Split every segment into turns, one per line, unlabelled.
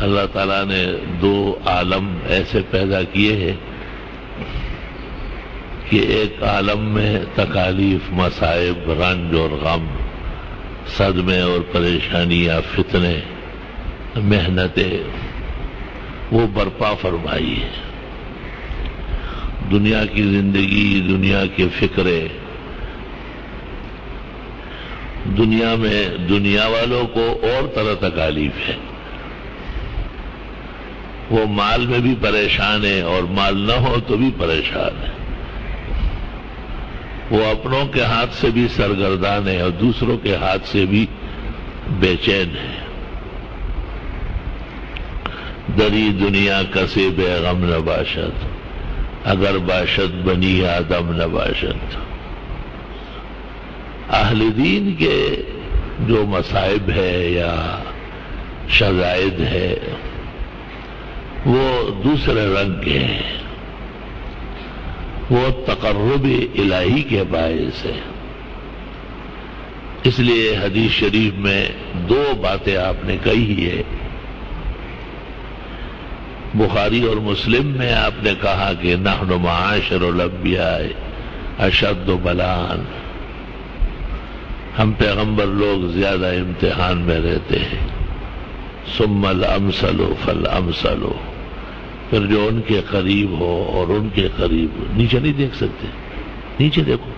اللہ تعالیٰ نے دو عالم ایسے پیدا کیے ہیں کہ ایک عالم میں تکالیف، مصائب، رنج اور غم، صدمے اور پریشانیاں، فتنے، محنتیں وہ برپا فرمائی ہے۔ دنیا کی زندگی، دنیا کے فکرے، دنیا میں دنیا والوں کو اور طرح تکالیف ہے، وہ مال میں بھی پریشان ہے اور مال نہ ہو تو بھی پریشان ہے، وہ اپنوں کے ہاتھ سے بھی سرگردان ہے اور دوسروں کے ہاتھ سے بھی بے چین ہے۔ دری دنیا کسے بے غم نہ باشد، اگر باشد بنی آدم نہ باشد۔ اہل دین کے جو مصائب ہے یا شدائد ہے وہ دوسرے رنگ کے ہیں، وہ تقرب الہی کے باعث ہے۔ اس لیے حدیث شریف میں دو باتیں آپ نے کہی ہے۔ بخاری اور مسلم میں آپ نے کہا کہ نحن معاشر الانبیاء اشد بلاء، ہم پیغمبر لوگ زیادہ امتحان میں رہتے ہیں۔ ثم الامثل فالامثل، پھر جو ان کے قریب ہو اور ان کے قریب ہو۔ نیچے نہیں دیکھ سکتے، نیچے دیکھو،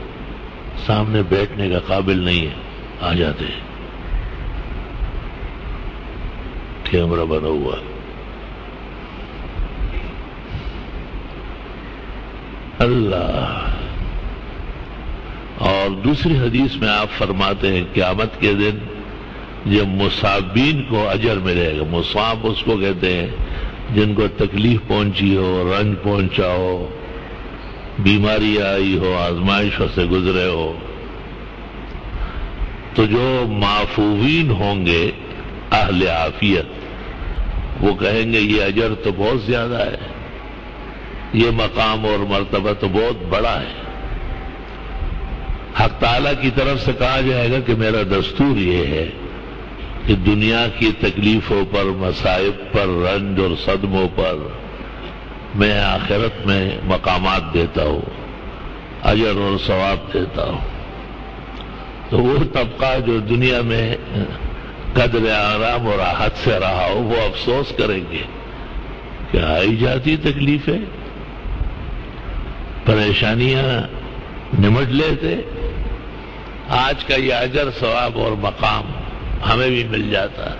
سامنے بیٹھنے کا قابل نہیں ہے، آ جاتے ہیں، کیمرہ بنا ہوا۔ اللہ۔ اور دوسری حدیث میں آپ فرماتے ہیں قیامت کے دن جب مصابین کو اجر ملے گا، مصاب اس کو کہتے ہیں جن کو تکلیف پہنچی ہو، رنج پہنچا ہو، بیماری آئی ہو، آزمائشوں سے گزرے ہو، تو جو معفوین ہوں گے اہل عافیت وہ کہیں گے یہ اجر تو بہت زیادہ ہے، یہ مقام اور مرتبہ تو بہت بڑا ہے۔ حق تعالیٰ کی طرف سے کہا جائے گا کہ میرا دستور یہ ہے کہ دنیا کی تکلیفوں پر، مصائب پر، رنج اور صدموں پر میں آخرت میں مقامات دیتا ہوں، اجر اور ثواب دیتا ہوں۔ تو وہ طبقہ جو دنیا میں قدر آرام اور راحت سے رہا ہو وہ افسوس کریں گے کہ آئی جاتی تکلیفیں، پریشانیاں نمٹ لیتے، آج کا یہ اجر، ثواب اور مقام ہمیں بھی مل جاتا۔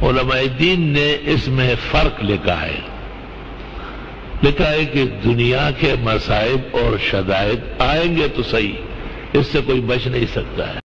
علماء دین نے اس میں فرق لکھا ہے، لکھا ہے کہ دنیا کے مصائب اور شدائد آئیں گے تو صحیح، اس سے کوئی بچ نہیں سکتا ہے۔